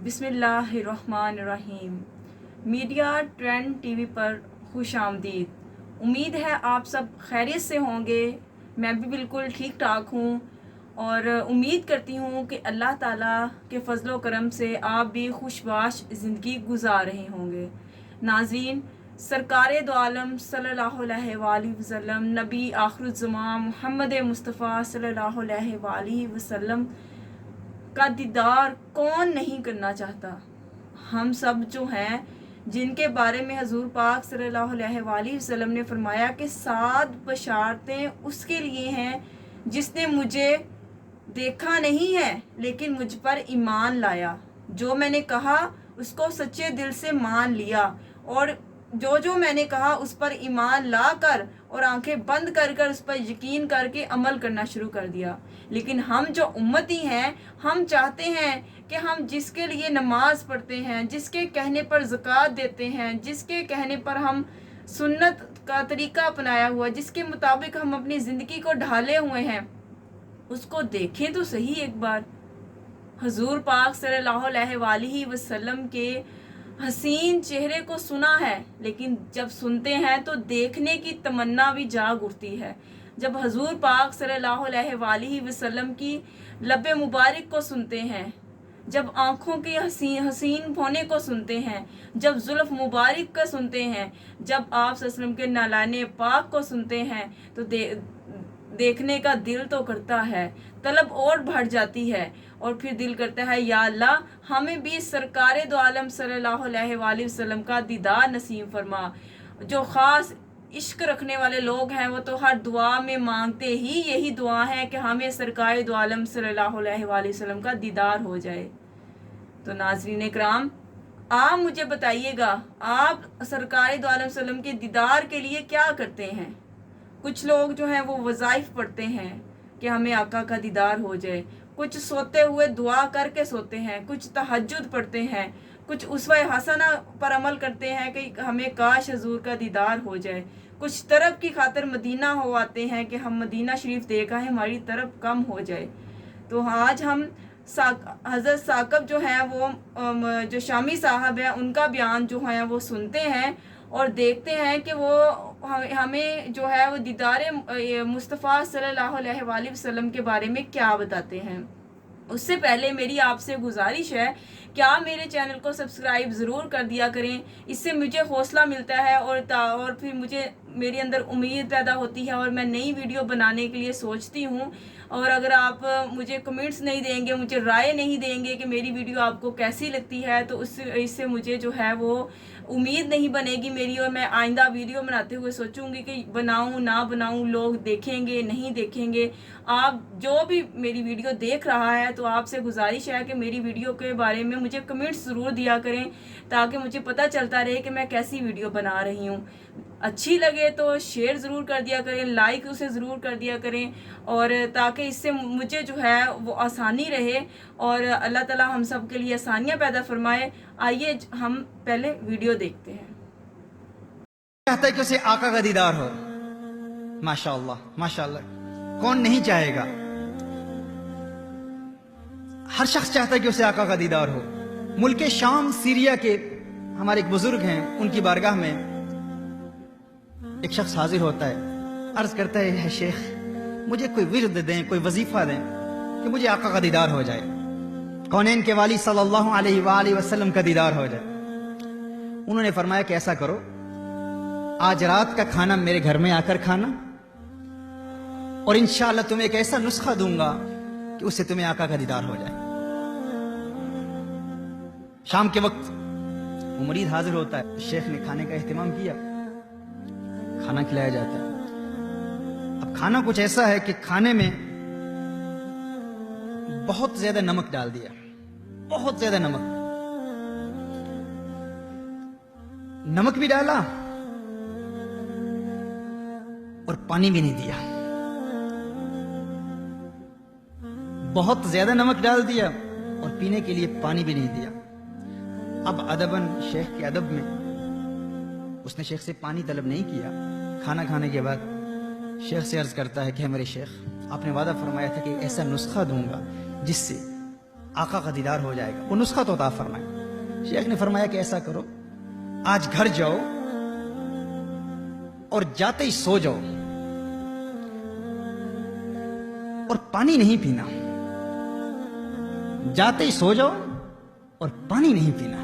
बिस्मिल्लाहिर्रहमानिर्रहीम। Media trend TV पर खुश आमदीद। उम्मीद है आप सब खैरियत से होंगे। मैं भी बिल्कुल ठीक ठाक हूँ और उम्मीद करती हूँ कि अल्लाह ताला के फजल व करम से आप भी खुशबाश ज़िंदगी गुजार रहे होंगे। नाज़रीन, सरकार दो आलम सल्लल्लाहु अलैहि वसल्लम नबी आखिरुज़्ज़मान मोहम्मद मुस्तफ़ा सल्लल्लाहु अलैहि वसल्लम का दीदार कौन नहीं करना चाहता। हम सब जो हैं जिनके बारे में हजूर पाक सल्लल्लाहु अलैहि वसल्लम ने फरमाया कि 7 बशारतें उसके लिए हैं जिसने मुझे देखा नहीं है लेकिन मुझ पर ईमान लाया। जो मैंने कहा उसको सच्चे दिल से मान लिया और जो मैंने कहा उस पर ईमान ला कर और आंखें बंद कर कर उस पर यकीन करके अमल करना शुरू कर दिया। लेकिन हम जो उम्मती हैं, हम चाहते हैं कि हम जिसके लिए नमाज पढ़ते हैं, जिसके कहने पर ज़कात देते हैं, जिसके कहने पर हम सुन्नत का तरीका अपनाया हुआ, जिसके मुताबिक हम अपनी ज़िंदगी को ढाले हुए हैं, उसको देखें तो सही एक बार। हजूर पाक सल्लल्लाहु अलैहि वसल्लम के हसीन चेहरे को सुना है, लेकिन जब सुनते हैं तो देखने की तमन्ना भी जाग उठती है। जब हजूर पाक सल्लल्लाहु अलैहि वसल्लम की लबे मुबारक को सुनते हैं, जब आँखों के हसीन होने को सुनते हैं, जब जुल्फ मुबारक को सुनते हैं, जब आप सल्लल्लाहु अलैहि वसल्लम के नालाने पाक को सुनते हैं तो देखने का दिल तो करता है, तलब और बढ़ जाती है और फिर दिल करता है या अल्लाह हमें भी सरकार दो आलम सल्लल्लाहु अलैहि वसल्लम का दीदार नसीब फरमा। जो ख़ास इश्क रखने वाले लोग हैं वो तो हर दुआ में मांगते ही यही दुआ है कि हमें सरकार दो आलम सल्लल्लाहु अलैहि वसल्लम का दीदार हो जाए। तो नाज़रीन इकराम, आप मुझे बताइएगा, आप सरकार दो आलम सल्लम के दीदार के लिए क्या करते हैं? कुछ लोग जो हैं वो वज़ाइफ पढ़ते हैं कि हमें आका का दीदार हो जाए, कुछ सोते हुए दुआ करके सोते हैं, कुछ तहज्जुद पढ़ते हैं, कुछ उसवा हसना पर अमल करते हैं कि हमें काश हजूर का दीदार हो जाए, कुछ तरफ की खातिर मदीना हो आते हैं कि हम मदीना शरीफ देखा है हमारी तरफ कम हो जाए। तो आज हम हज़रत साकब जो हैं वो जो शामी साहब हैं उनका बयान जो है वो सुनते हैं और देखते हैं कि वो हमें जो है वो दीदार मुस्तफ़ा सल्लल्लाहु अलैहि वसल्लम के बारे में क्या बताते हैं। उससे पहले मेरी आपसे गुजारिश है कि आप मेरे चैनल को सब्सक्राइब ज़रूर कर दिया करें। इससे मुझे हौसला मिलता है और फिर मुझे मेरे अंदर उम्मीद पैदा होती है और मैं नई वीडियो बनाने के लिए सोचती हूँ। और अगर आप मुझे कमेंट्स नहीं देंगे, मुझे राय नहीं देंगे कि मेरी वीडियो आपको कैसी लगती है, तो इससे मुझे जो है वो उम्मीद नहीं बनेगी मेरी, और मैं आइंदा वीडियो बनाते हुए सोचूंगी कि बनाऊं ना बनाऊं, लोग देखेंगे नहीं देखेंगे। आप जो भी मेरी वीडियो देख रहा है तो आपसे गुजारिश है कि मेरी वीडियो के बारे में मुझे कमेंट्स ज़रूर दिया करें ताकि मुझे पता चलता रहे कि मैं कैसी वीडियो बना रही हूँ। अच्छी लगे तो शेयर ज़रूर कर दिया करें, लाइक उसे ज़रूर कर दिया करें, और ताकि इससे मुझे जो है वो आसानी रहे और अल्लाह ताला हम सब के लिए आसानियाँ पैदा फरमाए। आइए हम पहले वीडियो देखते हैं। चाहता है कि उसे आका का दीदार हो। माशाअल्लाह माशाअल्लाह, कौन नहीं चाहेगा? हर शख्स चाहता है कि उसे आका का दीदार हो। मुल्क शाम सीरिया के हमारे एक बुजुर्ग हैं, उनकी बारगाह में एक शख्स हाजिर होता है, अर्ज करता है शेख मुझे कोई विर्द दें, कोई वजीफा दें कि मुझे आका का दीदार हो जाए, कौनैन के वाली सल्लल्लाहु अलैहि वसल्लम का दीदार हो जाए। उन्होंने फरमाया कि ऐसा करो, आज रात का खाना मेरे घर में आकर खाना और इंशाअल्लाह तुम्हें एक ऐसा नुस्खा दूंगा कि उससे तुम्हें आका का दीदार हो जाए। शाम के वक्त वो मरीद हाजिर होता है, शेख ने खाने का एहतमाम किया, खाना खिलाया जाता है। अब खाना कुछ ऐसा है कि खाने में बहुत ज्यादा नमक डाल दिया, बहुत ज्यादा नमक भी डाला और पानी भी नहीं दिया। बहुत ज्यादा नमक डाल दिया और पीने के लिए पानी भी नहीं दिया। अब अदबन शेख के अदब में उसने शेख से पानी तलब नहीं किया। खाना खाने के बाद शेख से अर्ज करता है कि मेरे शेख, आपने वादा फरमाया था कि ऐसा नुस्खा दूंगा जिससे आका का दीदार हो जाएगा, वो नुस्खा तो अता फरमाए। शेख ने फरमाया कि ऐसा करो, आज घर जाओ और जाते ही सो जाओ और पानी नहीं पीना। जाते ही सो जाओ और पानी नहीं पीना।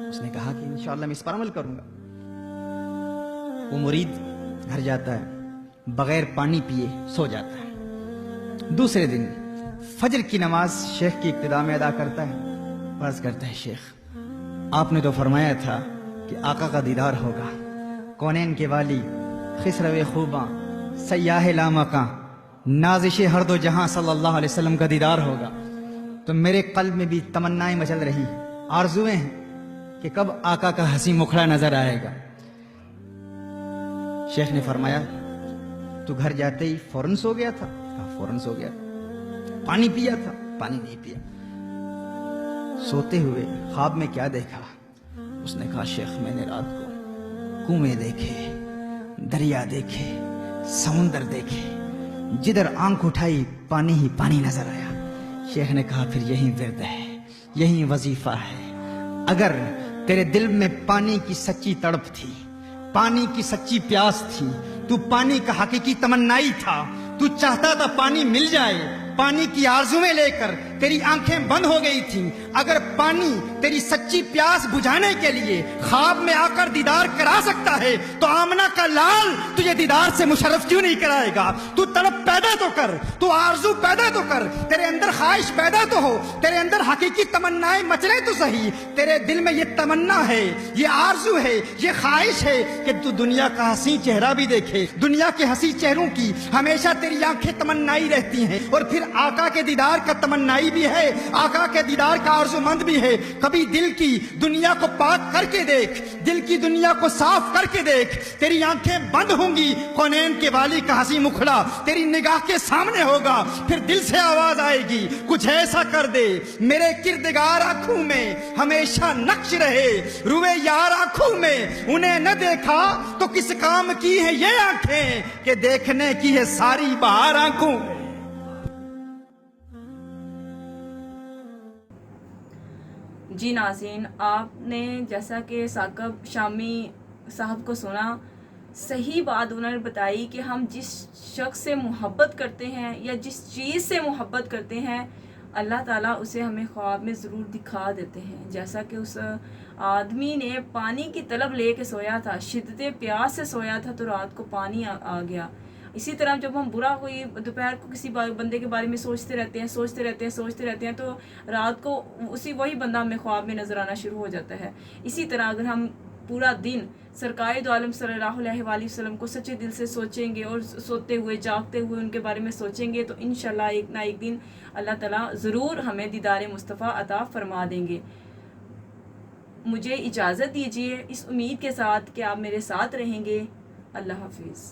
उसने कहा कि इंशाअल्लाह मैं इस पर अमल करूंगा। वो मुरीद घर जाता है, बगैर पानी पिए सो जाता है। दूसरे दिन फजर की नमाज शेख की इब्तिदा में अदा करता है। अर्ज करता है, शेख आपने तो फरमाया था कि आका का दीदार होगा, कौनैन के वाली, खिसरवे खूबा, सयाह लामका, नाजिश हर दो जहां सल्लल्लाहु अलैहि वसल्लम का दीदार होगा। तो मेरे कल्ब में भी तमन्नाएं मचल रही, आरजुएं हैं कि कब आका का हंसी मुखड़ा नजर आएगा। शेख ने फरमाया, तू घर जाते ही फौरन सो गया था? कहा, फौरन सो गया। पानी पिया था? पानी नहीं पिया। सोते हुए ख्वाब में क्या देखा? उसने कहा, शेख मैंने रात को कुएं देखे, दरिया देखे, समुंदर देखे, जिधर आंख उठाई पानी ही पानी नजर आया। शेख ने कहा, फिर यही विर्द है, यही वजीफा है। अगर तेरे दिल में पानी की सच्ची तड़प थी, पानी की सच्ची प्यास थी, तू पानी का हकीकी तमन्नाई था, तू चाहता था पानी मिल जाए, पानी की आरजुएं लेकर तेरी आंखें बंद हो गई थी। अगर पानी तेरी सच्ची प्यास बुझाने के लिए ख्वाब में आकर दीदार करा सकता है, तो आमना का लाल तुझे दीदार से मुशर्रफ क्यों नहीं कराएगा? तू तड़प पैदा तो कर, तू आरजू पैदा तो कर, तेरे अंदर ख्वाहिश पैदा तो हो, तेरे अंदर हकीकी तमन्नाएं मचले तो सही। तेरे दिल में ये तमन्ना है, ये आरजू है, ये ख्वाहिश है कि तू दुनिया का हंसी चेहरा भी देखे। दुनिया के हंसी चेहरों की हमेशा तेरी आंखें तमन्नाई रहती हैं, और फिर आका के दीदार का तमन्नाई भी है, आका के दीदार का आरज़ूमंद भी है। कभी दिल की दुनिया को पाक करके देख, दिल की दुनिया को साफ करके देख, तेरी आंखें बंद होंगी, कौनैन के वाली का हंसी मुखड़ा तेरी निगाह के सामने होगा। फिर दिल से आवाज आएगी, कुछ ऐसा कर दे मेरे किरदगार आंखों में हमेशा नक्श रहे, रुए यार आंखों में उन्हें न देखा तो किस काम की है ये आंखें, कि देखने की है सारी बहार आंखों। जी नाज़रीन, आपने जैसा कि साकब शामी साहब को सुना, सही बात उन्होंने बताई कि हम जिस शख्स से मोहब्बत करते हैं या जिस चीज़ से मोहब्बत करते हैं, अल्लाह ताला उसे हमें ख्वाब में ज़रूर दिखा देते हैं। जैसा कि उस आदमी ने पानी की तलब ले के सोया था, शिद्दत प्यास से सोया था, तो रात को पानी आ गया। इसी तरह जब हम बुरा कोई दोपहर को किसी बंदे के बारे में सोचते रहते हैं तो रात को वही बंदा हमें ख्वाब में नज़र आना शुरू हो जाता है। इसी तरह अगर हम पूरा दिन सरकार दो आलम सल्लल्लाहु अलैहि वसल्लम को सच्चे दिल से सोचेंगे और सोते हुए जागते हुए उनके बारे में सोचेंगे, तो इंशाल्लाह एक ना एक दिन अल्लाह ताला ज़रूर हमें दीदार मुस्तफ़ा अता फरमा देंगे। मुझे इजाज़त दीजिए इस उम्मीद के साथ कि आप मेरे साथ रहेंगे। अल्लाह हाफिज़।